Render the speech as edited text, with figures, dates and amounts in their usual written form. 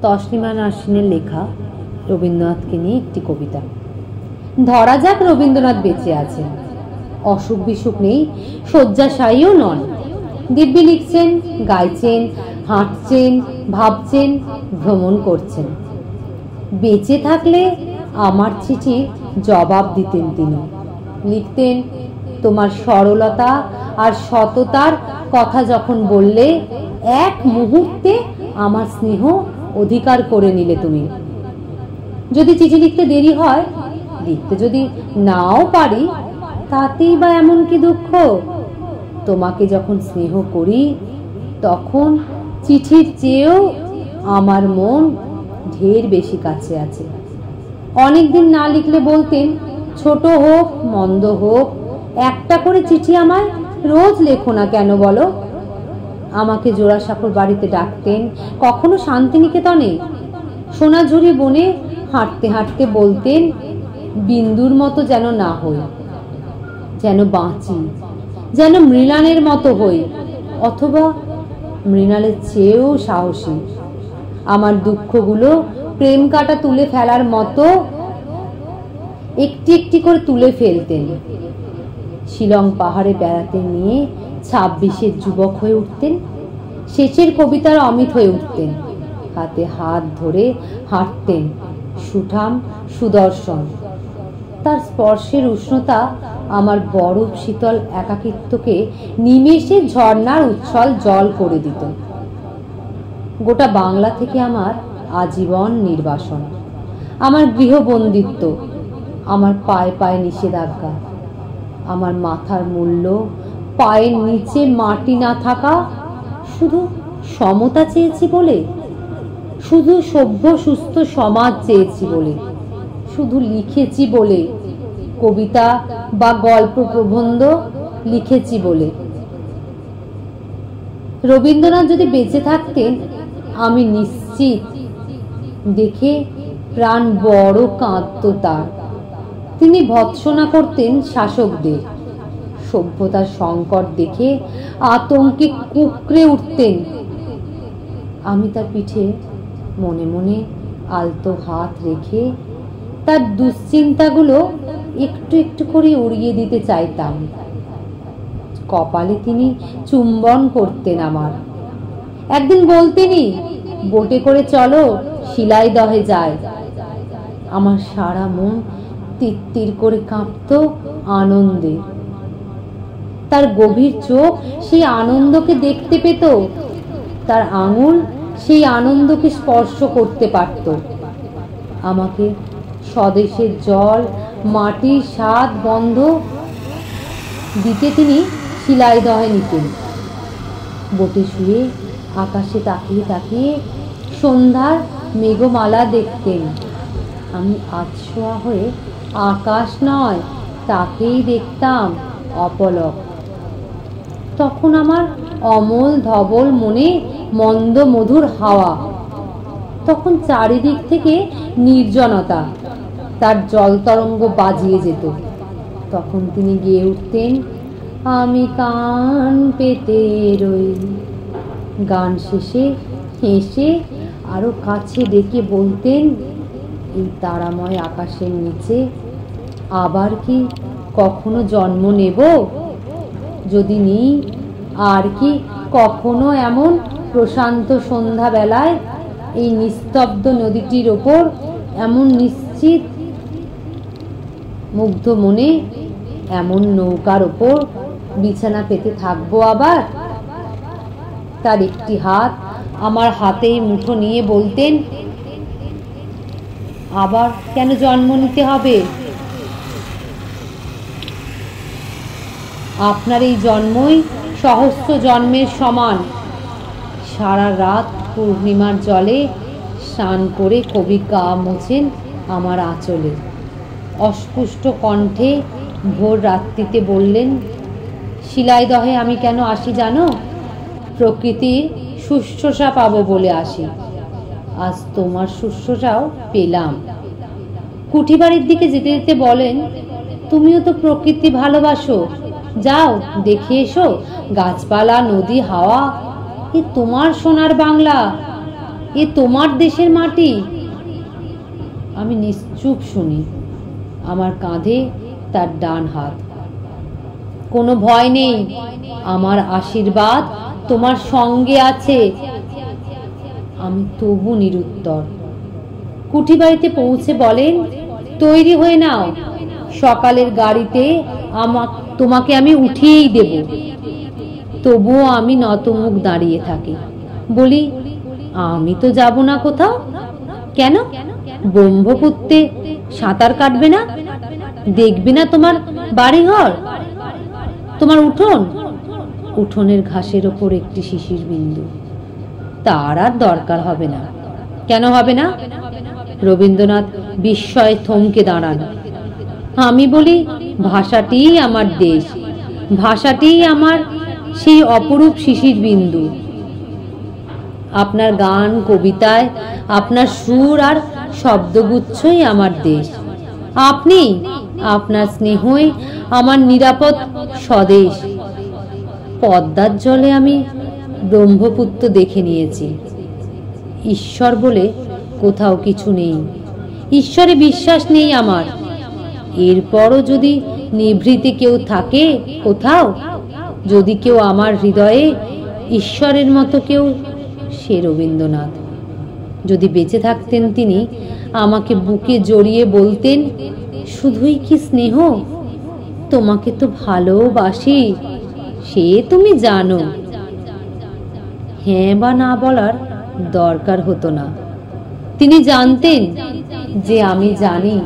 তসলিমা নাসরিনের লেখা রবীন্দ্রনাথকে নিয়ে একটি কবিতা। ধরা যাক রবীন্দ্রনাথ বেঁচে আছেন, অসুখ বিসুখ নেই, শয্যাশায়ীও নন, দিব্যি লিখছেন, গাইছেন, হাঁটছেন, ভাবছেন, ভ্রমণ করছেন। বেঁচে থাকলে আমার চিঠি জবাব দিতেন তিনি, লিখতেন, তোমার সরলতা আর সততার কথা যখন বললে, এক মুহূর্তে আমার স্নেহ অধিকার করে নিলে তুমি। যদি চিঠি লিখতে দেরি হয়, লিখতে যদি নাও পারি, তাতেই বা এমন কি দুঃখ? তোমাকে যখন স্নেহ করি, তখন চিঠির চেয়েও আমার মন ঢের বেশি কাছে আছে। অনেকদিন না লিখলে বলতেন, ছোট হোক মন্দ হোক, একটা করে চিঠি আমায় রোজ লেখো না কেন বলো। আমাকে জোড়াসাঁকোর বাড়িতে ডাকতেন, কখনো শান্তিনিকেতনে। সোনাঝুরি বনে হাঁটতে হাঁটতে বলতেন, বিন্দুর মতো যেন না হই, যেন বাঁচি, যেন মৃণালের মতো হই, অথবা মৃণালের চেয়েও সাহসী। আমার দুঃখগুলো প্রেম কাঁটা তুলে ফেলার মতো একটি একটি করে তুলে ফেলতেন। শিলং পাহাড়ে বেড়াতে নিয়ে 26-এর যুবক হয়ে উঠতেন, শেষের কবিতার অমিত হয়ে উঠতেন। হাতে হাত ধরে হাঁটতেন, সুঠাম সুদর্শন। তার স্পর্শের উষ্ণতা আমার বরফ শীতল একাকিত্বকে নিমেষে ঝর্ণার উচ্ছল জল করে দিত। গোটা বাংলা থেকে আমার আজীবন নির্বাসন, আমার গৃহবন্দিত্ব, আমার পায়ে পায়ে নিষেধাজ্ঞা, আমার মাথার মূল্য, পায়ের নিচে মাটি না থাকা। শুধু সমতা চেয়েছি বলে, শুধু সভ্য সুস্থ সমাজ চেয়েছি বলে, শুধু লিখেছি বলে, কবিতা বা গল্প প্রবন্ধ লিখেছি বলে। রবীন্দ্রনাথ যদি বেঁচে থাকতেন, আমি নিশ্চিত দেখে প্রাণ বড় কাঁদত তার। তিনি ভৎসনা করতেন শাসকদের, সভ্যতার সংকট দেখে আতঙ্কে কুঁকড়ে উঠতেন। আমি তার পিঠে মনে মনে আলতো হাত রেখে তার দুশ্চিন্তাগুলো একটু একটু করে উড়িয়ে দিতে চাইতাম। কপালে তিনি চুম্বন করতেন আমার। একদিন বলতেনই, বোটে করে চলো, শিলাইদহে যায়। আমার সারা মন তিত্তির করে কাঁপতো আনন্দে। তার গভীর চোখ সেই আনন্দকে দেখতে পেত, তার আঙুল সেই আনন্দকে স্পর্শ করতে পারত। আমাকে স্বদেশের জল, মাটির স্বাদ, গন্ধ দিতে তিনি শিলাইদহে নিতেন। বোটে শুয়ে আকাশে তাকিয়ে তাকিয়ে সন্ধ্যার মেঘমালা দেখতেন। আমি আধশোয়া হয়ে আকাশ নয়, তাকেই দেখতাম অপলক। তখন আমার অমল ধবল মনে মন্দ মধুর হাওয়া, তখন চারিদিক থেকে নির্জনতা, তার জল তরঙ্গ বাজিয়ে যেত। তখন তিনি গেয়ে উঠতেন, আমি কান পেতে রই। গান শেষে হেসে আরো কাছে ডেকে বলতেন, এই তারাময় আকাশের নিচে আবার কি কখনো জন্ম নেব? যদি নিই, আর কি কখনো এমন প্রশান্ত সন্ধ্যা বেলায় এই নিস্তব্ধ নদীটির ওপর এমন নিশ্চিত মুগ্ধ মনে এমন নৌকার ওপর বিছানা পেতে থাকবো আবার? তার একটি হাত আমার হাতেই মুঠো নিয়ে বলতেন, আবার কেন জন্ম নিতে হবে? আপনার এই জন্মই সহস্র জন্মের সমান। সারা রাত পূর্ণিমার জলে স্নান করে কবি গা মোছেন আমার আঁচলে। অস্পুষ্ট কণ্ঠে ভোর রাত্রিতে বললেন, শিলাইদহে আমি কেন আসি জানো? প্রকৃতির শুশ্রূষা পাবো বলে আসি। আজ তোমার শুশ্রূষাও পেলাম। কুঠিবাড়ির দিকে যেতে যেতে বলেন, তুমিও তো প্রকৃতি ভালোবাসো, যাও দেখে এসো গাছপালা, নদী, হাওয়া। এ তোমার সোনার বাংলা। এ তোমার দেশের মাটি। আমি নিশ্চুপ শুনি, আমার কাঁধে তার ডান হাত। কোনো ভয় নেই, আমার আশীর্বাদ তোমার সঙ্গে আছে। আমি তবু নিরুত্তর। কুঠি বাড়িতে পৌঁছে বলেন, তৈরি হয়ে নাও, সকালের গাড়িতে তোমাকে আমি উঠিয়েই দেব। তবুও আমি নতমুখ দাঁড়িয়ে থাকি। বলি, আমি তো যাব না কোথাও। কেন? ব্রহ্মপুত্রে সাঁতার কাটবে না? দেখবে না তোমার বাড়িঘর, তোমার উঠোন? উঠোনের ঘাসের ওপর একটি শিশির বিন্দু। তার আর দরকার হবে না। কেন হবে না? রবীন্দ্রনাথ বিস্ময়ে থমকে দাঁড়ান। আমি বলি, ভাষাটিই আমার দেশ, ভাষাটিই আমার সেই অপরূপ শিশির বিন্দু। আপনার গান, কবিতায় আপনার সুর আর শব্দগুচ্ছই আমার দেশ। আপনি, আপনার স্নেহই আমার নিরাপদ স্বদেশ। পদ্মার জলে আমি ব্রহ্মপুত্র দেখে নিয়েছি। ঈশ্বর বলে কোথাও কিছু নেই, ঈশ্বরে বিশ্বাস নেই আমার। এরপরও যদি নিভৃতে কেউ থাকে কোথাও, যদি কেউ আমার হৃদয়ে ঈশ্বরের মতো কেউ, সে রবীন্দ্রনাথ। যদি বেঁচে থাকতেন তিনি, আমাকে বুকে জড়িয়ে বলতেন, শুধুই কি স্নেহ, তোমাকে তো ভালোবাসি, সে তুমি জানো। হ্যাঁ বা না বলার দরকার হতো না। তিনি জানতেন যে আমি জানি।